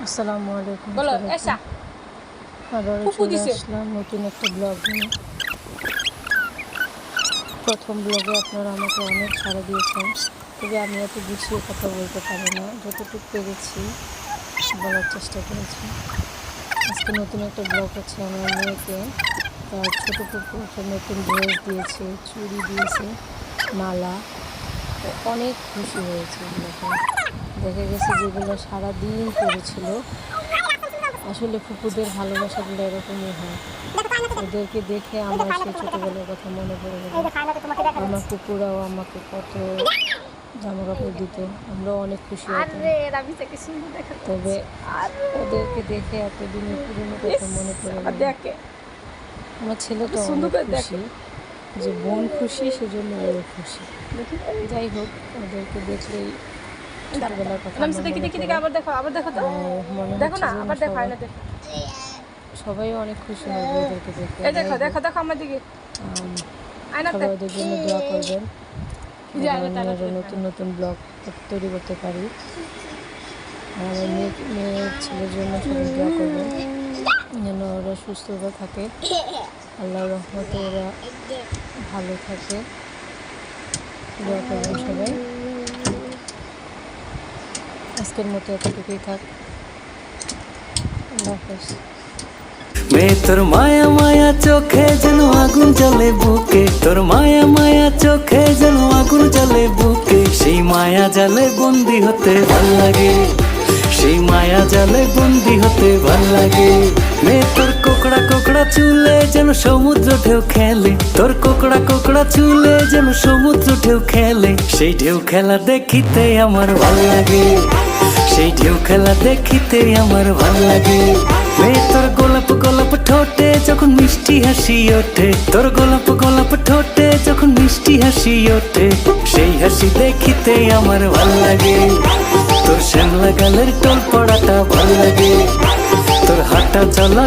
আসসালামু আলাইকুম। বলো এসা আবারও চলে আসলাম নতুন একটা ব্লগ নিয়ে। প্রথম ব্লগে আপনারা আমাকে অনেক সাড়া দিয়েছেন, তবে আমি এত গুছিয়ে কথা বলতে পারি না, যতটুকু পেরেছি বলার চেষ্টা করেছি। আজকে নতুন একটা ব্লগ হচ্ছে। আমার মেয়েকে তার ছোটো পুকুর একটা নতুন ড্রেস দিয়েছে, চুড়ি দিয়েছে, মালা। অনেক খুশি হয়েছে। এগুলোকে দেখা গেছে যেগুলো সারাদিন পড়েছিল। আসলে ফুপুদের ভালোবাসাগুলো এরকমই হয়। ওদেরকে দেখে আমার সেই ছোটোবেলার কথা মনে পড়ে গেল। আমার ফুপুরাও আমাকে কত জামা কাপড় দিত, আমরাও অনেক খুশি হতাম। তবে ওদেরকে দেখে এতদিনের পুরনো কথা মনে পড়ে গেল। আমার ছেলে তো অনেক খুশি যে বোন খুশি, সেজন্য ওও খুশি। যাই হোক, ওদেরকে দেখলেই ছোটবেলার কথা মনে হচ্ছে। সবাই অনেক খুশি হবে ওদেরকে দেখে। সবাই ওদের জন্য দোয়া করবেন, আরো নতুন নতুন ব্লগ তৈরি করতে পারি। আর আমার মেয়ের ছেলের জন্য সবাই দোয়া করবেন যেন ওরা সুস্থভাবে থাকে, আল্লাহর রহমতে ওরা ভালো থাকে। দোয়া করবেন সবাই। আজকের মতো এতটুকুই থাক। আল্লাহ হাফেজ। মেয়ে তোর মায়া মায়া চোখে যেন আগুন জ্বলে বুকে, তোর মায়া মায়া চোখে যেন আগুন জ্বলে বুকে। সেই মায়া জালে বন্দি হতে ভাল লাগে, সেই মায়া জালে বন্দি হতে ভাল লাগে। মেয়ে তোর কোকড়া কোকড়া চুলে যেন সমুদ্র ঢেউ খেলে, তোর কোকড়া কোকড়া চুলে যেন সমুদ্র ঢেউ খেলে। সেই ঢেউ খেলা দেখিতে আমার ভাল লাগে, সেই ঢেউ খেলা দেখিতে আমার ভাল লাগে। মেয়ে তোর গোলাপ গোলাপ ঠোঁটে যখন মিষ্টি হাসি ওঠে, তোর গোলাপ গোলাপ ঠোঁটে যখন মিষ্টি হাসি ওঠে। সেই হাসি দেখিতে আমার ভাল লাগে, তোর শ্যামলা গালের টোল পড়াটা ভাল লাগে, তোর হাঁটা চলা